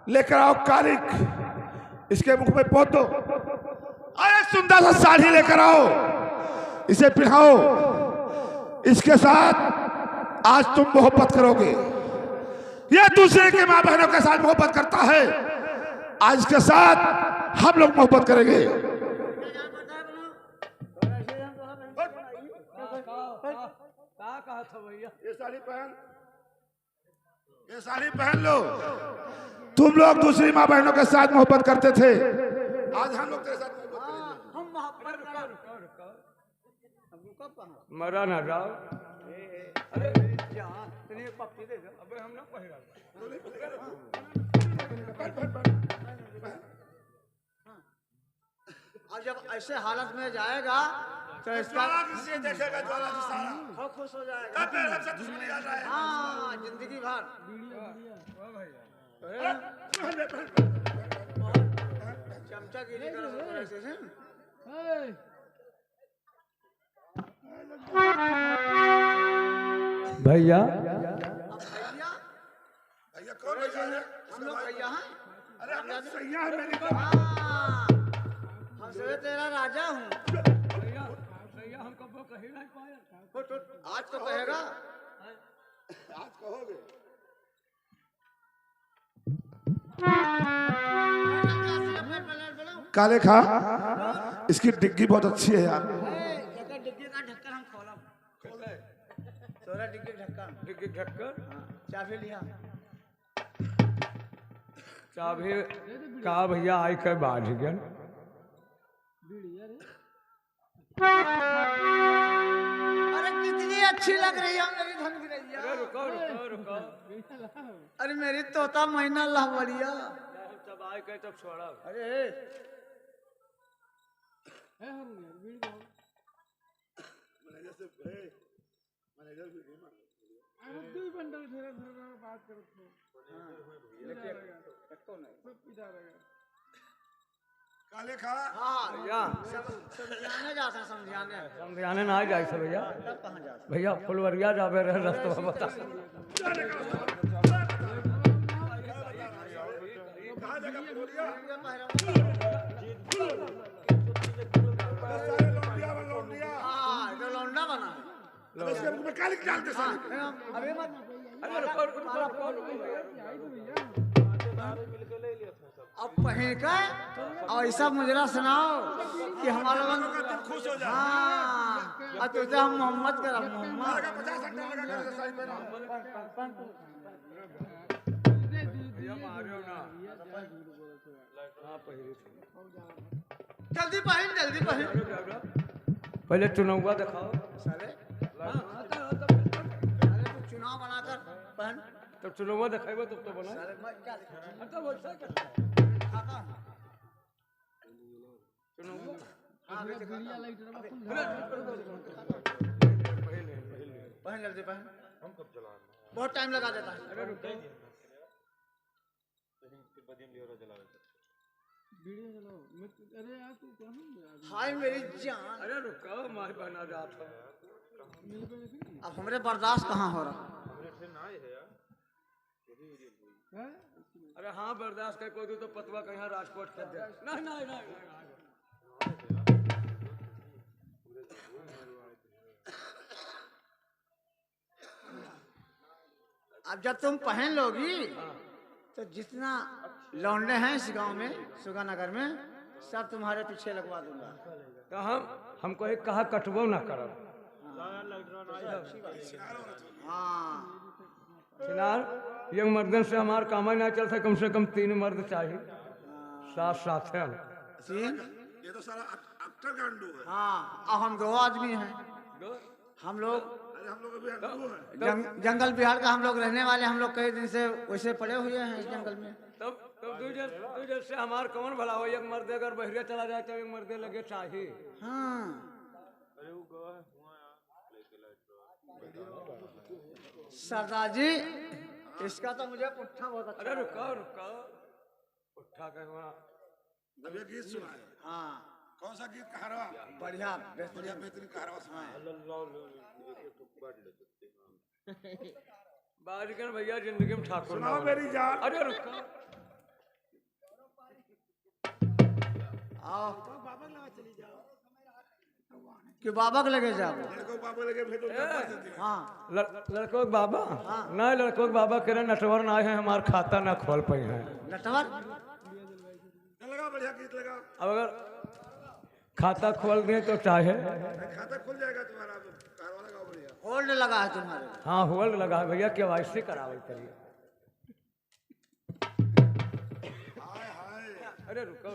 लेकर आओ कालिक, इसके मुख में पोत दो। अरे सुंदर सा साड़ी लेकर आओ, इसे पहनाओ। इसके साथ आज तुम मोहब्बत करोगे। यह दूसरे के माँ बहनों के साथ मोहब्बत करता है, आज इसके साथ हम लोग मोहब्बत करेंगे। ये साड़ी पहन लो। तुम लोग दूसरी माँ बहनों के साथ मोहब्बत करते थे, आज हम लोग तेरे साथ मरा ना जाओ। अरे पप्पी दे दो। अबे हम ना पहरा। और जब ऐसे हालत में जाएगा तो इसका देखेगा, ज्वाला जी सारा बहुत खुश हो जाएगा। हाँ, जिंदगी भर। चमचा गिरी भैया भैया कौन भैया है? हम लोग भैया हैं। अरे हम लोग सैया है मेरी बात। हम से तेरा राजा हूँ। भैया हमको वो कही नहीं पाया। आज तो कहेगा, आज कहोगे। काले खा, इसकी डिग्गी बहुत अच्छी है यार। डिग्गी का ढक्कन हम खोला। तोरा डिग्गी ढक्कन। डिग्गी ढक्कन। चाबी लिया। चाबी का भैया आई के बाज गया। अरे कितनी अच्छी लग रही है मेरी धन गिरैया। रुको रुको रुको। अरे मेरी तोता महीना लहवरिया। तब आई के तब छोड़ा। अरे काले खा, भैया समझाने जाते हैं, समझाने ना जाए से भैया। कहाँ जाते भैया फुलवरिया जावे रहे रास्ता बता। हाँ, तो लौंडा बना है। कालिक डालते साले। अबे मत। अब पहन का और ऐसा मुजरा सुनाओ कि हमारा मन खुश हो जाए। हाँ, और तुझे हम मोहम्मद कर मोहम्मद। 50 लगा कर साड़ी पहना। जल्दी पहन, जल्दी पहन। पहले चुनाव दिखाओ। साले चुनाव बनाकर पहन। तब चुनाव दिखाएगा तब तो बना। साले मैं क्या पहन, जल्दी पहन। बहुत टाइम लगा देता है। हाय मेरी जान। अरे रुको, मार बना रहा था। अब हमरे बर्दाश्त कहाँ हो रहा। अरे हाँ बर्दाश्त कर कोई तो पतवा कहीं राजकोट कर दे। नहीं नहीं नहीं। अब जब तुम पहन लोगी तो जितना लौंडे हैं इस गांव में, सुगानगर में, सब तुम्हारे पीछे लगवा दूंगा। तो हमको एक कहा कटबो ना करो। हाँ, फिलहाल ये मर्दन से हमार काम ही ना चलता, कम से कम 3 मर्द चाहिए साथ साथ है। ये तो सारा अक्टर गांडू है। हाँ, अब हम 2 आदमी हैं। हम लोग अरे हम लोग अभी अंडू हैं। जंगल बिहार का हम लोग रहने वाले। हम लोग कई दिन से वैसे पड़े हुए हैं इस जंगल में। तब दूसरे से हमार कौन भला हो। एक मर्द अगर बहरे चला जाए तो एक मर्द लगे चाहिए। हाँ, सरदार जी इसका तो मुझे पुट्ठा बहुत अच्छा। अरे रुको रुको, उठा के अब ये गीत सुना है। हाँ, कौन सा गीत कहारवा? बढ़िया बढ़िया बेहतरीन कहारवा सुना है। बाजगन भैया जिंदगी में ठाकुर सुनाओ मेरी जान। अरे रुको, आओ कि बाबा के लगे जाओ। लड़को बाबा लगे भेजो हाँ लड़कों के बाबा नहीं, लड़कों के बाबा कह रहे नटवर ना है, हमारा खाता ना खोल पाई है। नटवर लगा बढ़िया गीत लगा। अब अगर खाता खोल दें तो चाहे खाता खुल जाएगा तुम्हारा। कारवा लगाओ बढ़िया। होल्ड लगा है तुम्हारे। हाँ होल्ड लगा है भैया, KYC करावल करिए। अरे रुको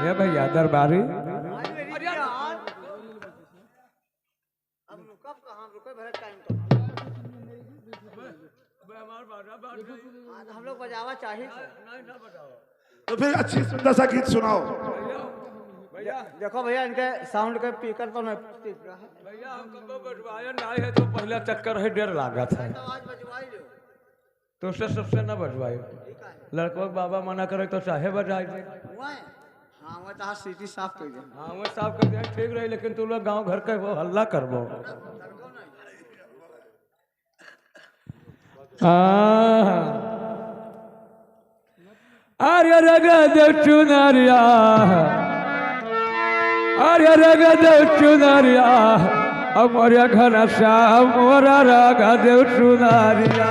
ये भैया दरबारी। अब रुकब कहाँ, रुके भरे टाइम तो हम लोग बजावा चाहिए तो फिर अच्छी सुंदर सा गीत सुनाओ। भैया देखो भैया इनके साउंड के स्पीकर पर मैं भैया हमको बजवाया नहीं है तो पहला चक्कर है, डर लागा था आवाज बजवाई लो। तो उससे सबसे न बजवाए। लड़कों के बाबा मना करे तो चाहे बजाए दे। हुआ है? हाँ वो तो सिटी साफ कर दे। हाँ वो साफ कर दिया ठीक रही, लेकिन तू लोग गांव घर का वो हल्ला करबो। अरे रगद चुनरिया, अरे रगद चुनरिया, अमर घन श्याम मोरा रगद चुनरिया।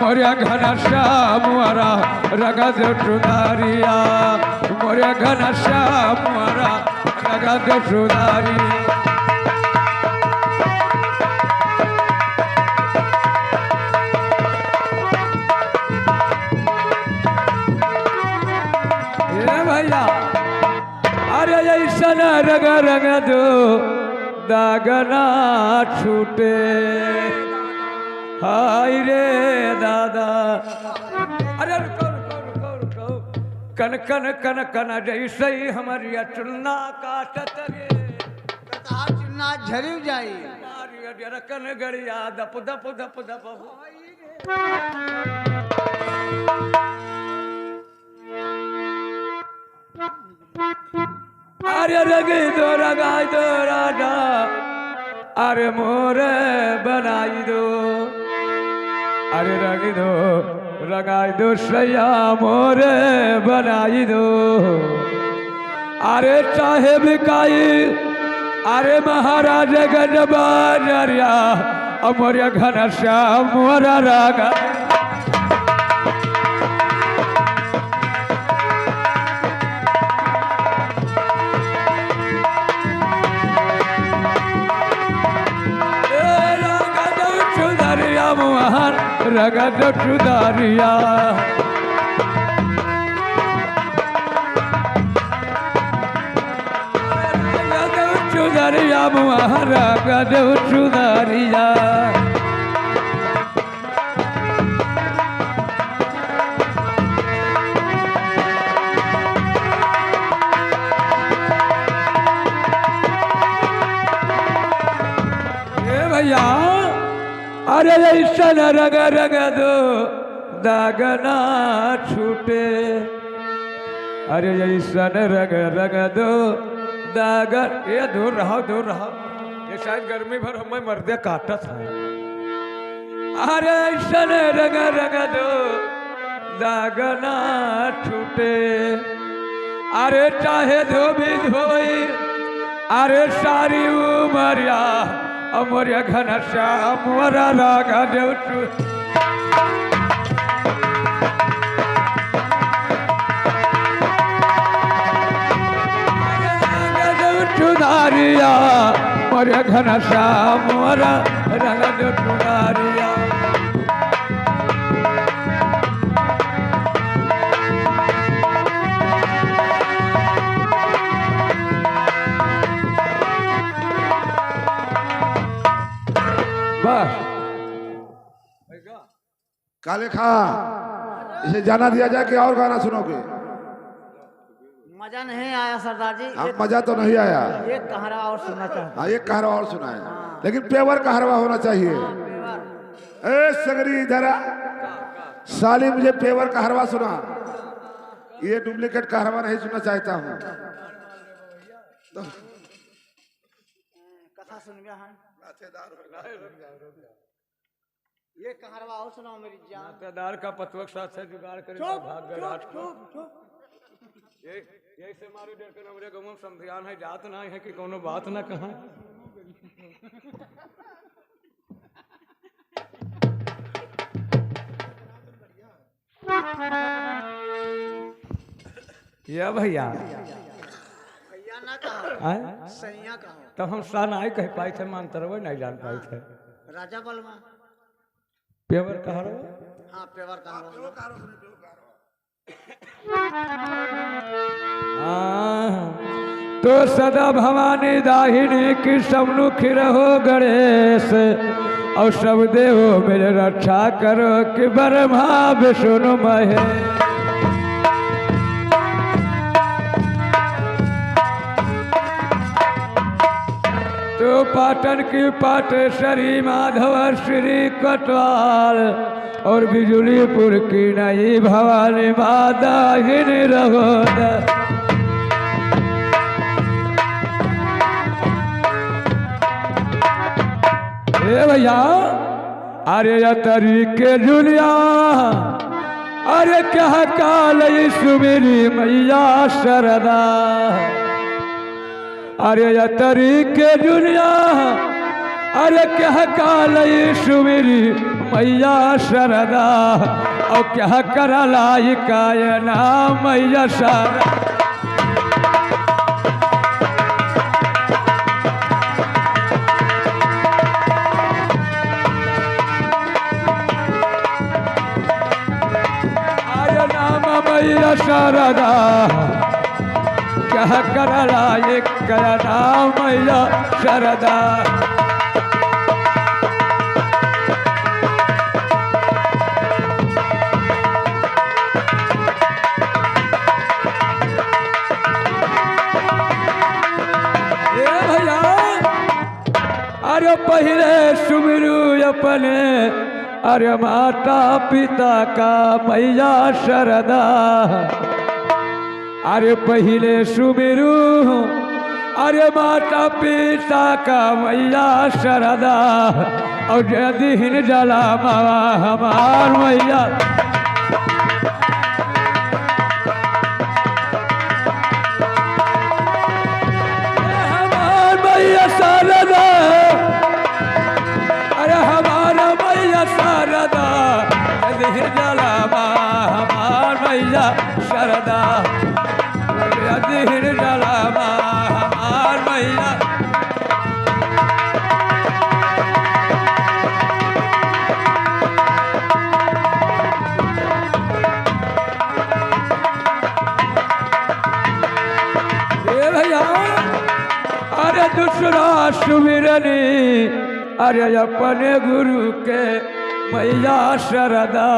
मोरिया घन श्याम मोरा रगद चुनारिया, मोरिया घन श्याम मोरा रगद चुनारी। भैया अरे ऐसा रग रग दो दागना छूटे, हाय रे दादा। अरे रुको रुको रुको रुको, कन कन कन कन जैसे ही हमारी चुन्ना काटत गे, कतार चुन्ना झरी जाई। कन गड़िया दप दप दप दप। अरे रगे दो रगाई दो राजा, अरे मोरे बनाई दो, अरे रग दो रगाई दो सैया मोरे बनाई दो। अरे चाहे बिकाई, अरे महाराज गजबारिया, अमर घन श्याम मोरा रागा। रगद चुदारिया, रगद चुदारिया रगद चुदारिया। भैया अरे ऐसा रग रग दो दागना छूटे, अरे ऐसा रग रग दो दागर। ये दूर रहो दूर रहो, ये शायद गर्मी भर हमें मर्दे काटा था। अरे ऐसा रग रग दो दागना छूटे, अरे चाहे धोबी धोई, अरे सारी उमरिया, अमर घन श्याम मोरा रागा देव चुनारिया, मोर घन श्याम मोरा रागा देव चुनारिया। बस काले खा इसे जाना दिया जाए कि और गाना सुनोगे? मजा नहीं आया सरदार जी। हाँ, मजा तो नहीं आया। एक कहरा और सुनना चाहता हाँ, एक कहरवा और सुना है, लेकिन पेवर कहरवा होना चाहिए। ए सगरी इधर आ। साली मुझे पेवर कहरवा सुना, ये डुप्लीकेट कहरवा नहीं सुनना चाहता हूँ। कथा सुन गया हम। ये कहरवा और सुनाओ मेरी जान। नातेदार का पतवक साथ से जुगाड़ करे चुप भाग गए चुप रात को। चुप चुप। यही से मारे डर के नवरे गमन समधियान है, जात ना है कि कोनो बात ना कहा। या भैया भैया ना कहो, आए सैया कहो। तब हम सा नहीं कह पाए थे, मानते रहो नहीं जान पाए थे। राजा बलमा। पेवर कहा रहो। हाँ पेवर कहरवा। तो सदा भवानी दाहिनी की समनुखी रहो गणेश, और सब देवो मेरे रक्षा करो कि ब्रह्मा विष्णु महेश। तो पाटन की पाटेश्वरी माधव श्री कटवाल, और बिजुलीपुर की नई भवानी माँ दाहिनी रहो। ए भैया अरे तरीके जुलिया, अरे क्या काल सुमेरी मैया शरदा। अरे तरीके जुलिया, अरे क्या काल सुमेरी मैया शरदा, और क्या करा लाई कायना मैया शरदा। मैया शारदा क्या करला ये करना मैया शारदा। भैया अरे पहले सुमिरू अपने, अरे माता पिता का मैया शरदा। अरे पहले सुमिरू अरे माता पिता का मैया शरदा, और दिन जला मावा हमार मैया। हमार मैया शरदा, अरे हमारा मैया शारदा, दिन जला हमार मैया शारदा, दिन जला हमार मैया। भैया अरे दूसरा सुमिरनी, अरे अपने गुरु के मैया शरदा।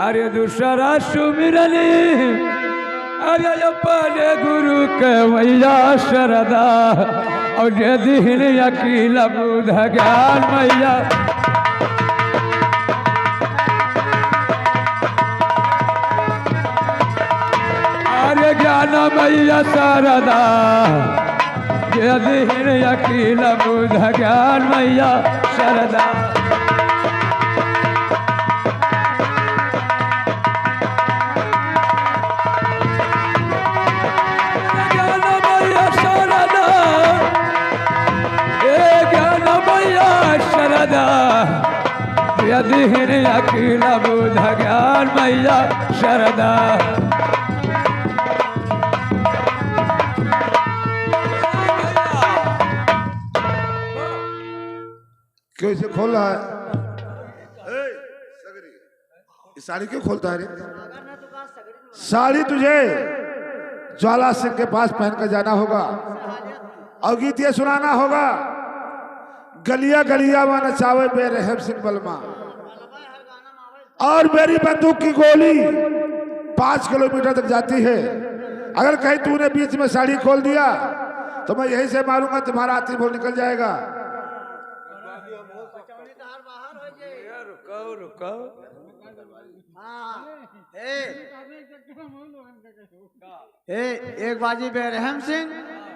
अरे दूसरा सुमिरनी, अरे अपने गुरु के मैया शरदा, और जे दिन अकील बुध ज्ञान मैया। अरे ज्ञान मैया शरदा, दिन अकील बुध ज्ञान मैया शरदा। ज्ञान मैया शरदा, ज्ञान मैया शरदा, दिन अकील बुध ज्ञान मैया शरदा। क्यों इसे खोल रहा है? सगरी, ये साड़ी क्यों खोलता है रे? साड़ी तुझे ज्वाला सिंह के पास पहन कर जाना होगा, और गीत ये सुनाना होगा, गलिया गलिया व नचावे बेरहम सिंह बलमा। और मेरी बंदूक की गोली 5 किलोमीटर तक जाती है। अगर कहीं तूने बीच में साड़ी खोल दिया तो मैं यहीं से मारूंगा, तुम्हारा हाथी बोल निकल जाएगा। रुको रुको। एक बाजी बेरहम सिंह,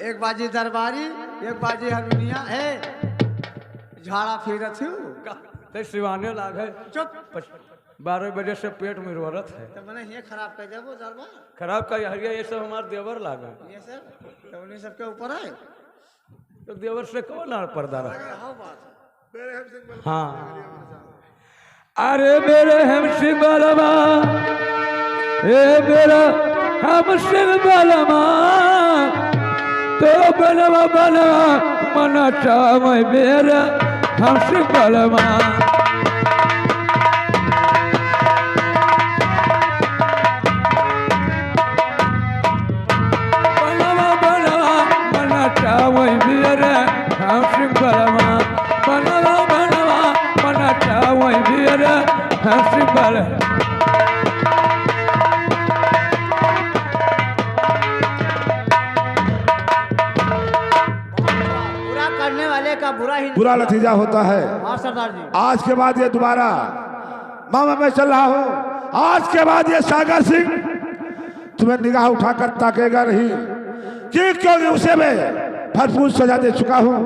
एक बाजी दरबारी, एक बाजी हरुनिया है। झाड़ा फिरत हूँ सिवाने लाग है। चुप। 12 बजे से पेट में रोरत है। तो मैंने ये खराब कर दिया वो दरबार। खराब का हरिया ये सब हमारे देवर लागे। ये सर तो उन्हीं सबके ऊपर है। तो देवर से कौन आर पर्दा रहा? हाँ बात है। हाँ। अरे मेरे हम सिंह बलमा, ए मेरा हम सिंह बलमा, तो बलमा बलमा मना चाव मेरा हम सिंह बलमा। बलमा बलमा मना चाव मेरा हम सिंह बलमा। बलमा बलमा मना चाव मेरा हम सिंह बलमा। करने वाले का बुरा नतीजा होता है। हाँ सरदार जी। आज के बाद ये दोबारा मामा मैं चल रहा हूँ। आज के बाद ये सागर सिंह तुम्हें निगाह उठाकर ताकेगा नहीं, क्योंकि उसे मैं भरपूर सजा दे चुका हूँ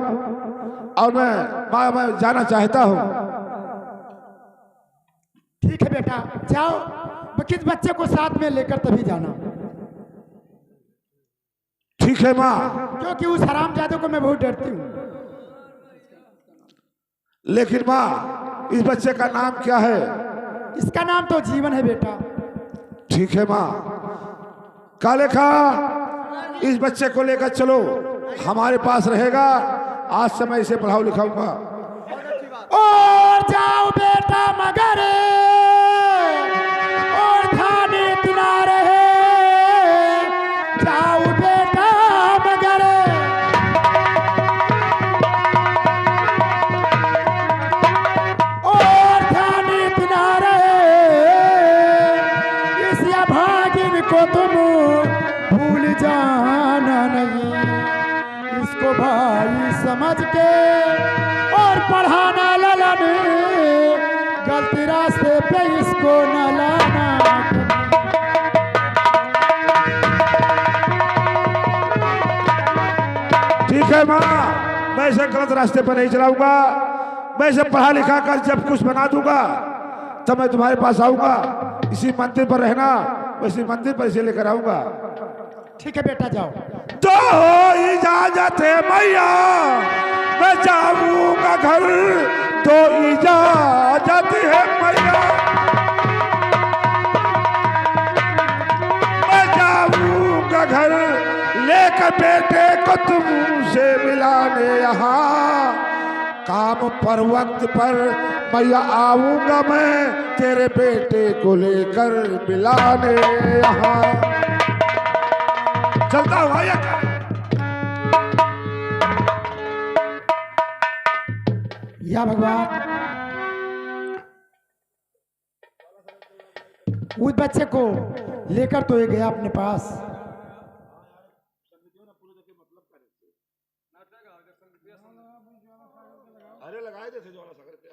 और मैं जाना चाहता हूँ। ठीक है बेटा जाओ, किस बच्चे को साथ में लेकर तभी जाना। ठीक है माँ। क्योंकि उस हरामजादे को मैं बहुत डरती हूँ। लेकिन माँ इस बच्चे का नाम क्या है? इसका नाम तो जीवन है बेटा। ठीक है माँ। काले खा इस बच्चे को लेकर चलो, हमारे पास रहेगा। आज से मैं इसे पढ़ाऊ लिखाऊंगा। और जाओ बेटा मगर और थाने किनारे जाओ बेटा मगर। और थाने किनारे इस भागिन को तुम भूल जाना नहीं। इसको भाई समझ के और पढ़ाना ललन, गलती रास्ते पे इसको न लाना। ठीक है माँ, मैं इसे गलत रास्ते पर नहीं चलाऊंगा। मैं इसे पढ़ा लिखा कर जब कुछ बना दूंगा तब मैं तुम्हारे पास आऊंगा। इसी मंदिर पर रहना, मैं इसी मंदिर पर इसे लेकर आऊंगा। ठीक है बेटा जाओ। तो इजाजत है मैया, मैं जाऊंगा घर। तो इजाजत है मैया, मैं जाऊंगा घर। लेकर बेटे को तुमसे मिलाने यहाँ, काम पर वक्त पर मैया आऊंगा मैं तेरे बेटे को लेकर मिलाने यहाँ। चलता हुआ या भगवान उस बच्चे को लेकर तो ये गया अपने पास। अरे लगाए थे जो वाला सकर पे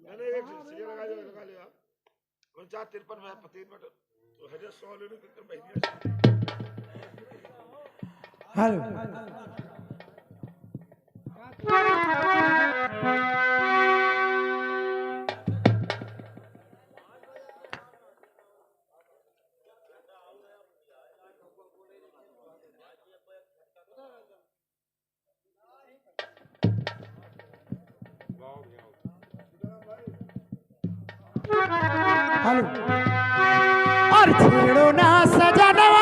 मैंने एक सीधे लगा लिया 49-53 में 3 मिनट तो हजे 100 लेने की महीने। हेलो हेलो और छेड़ो ना सजनवा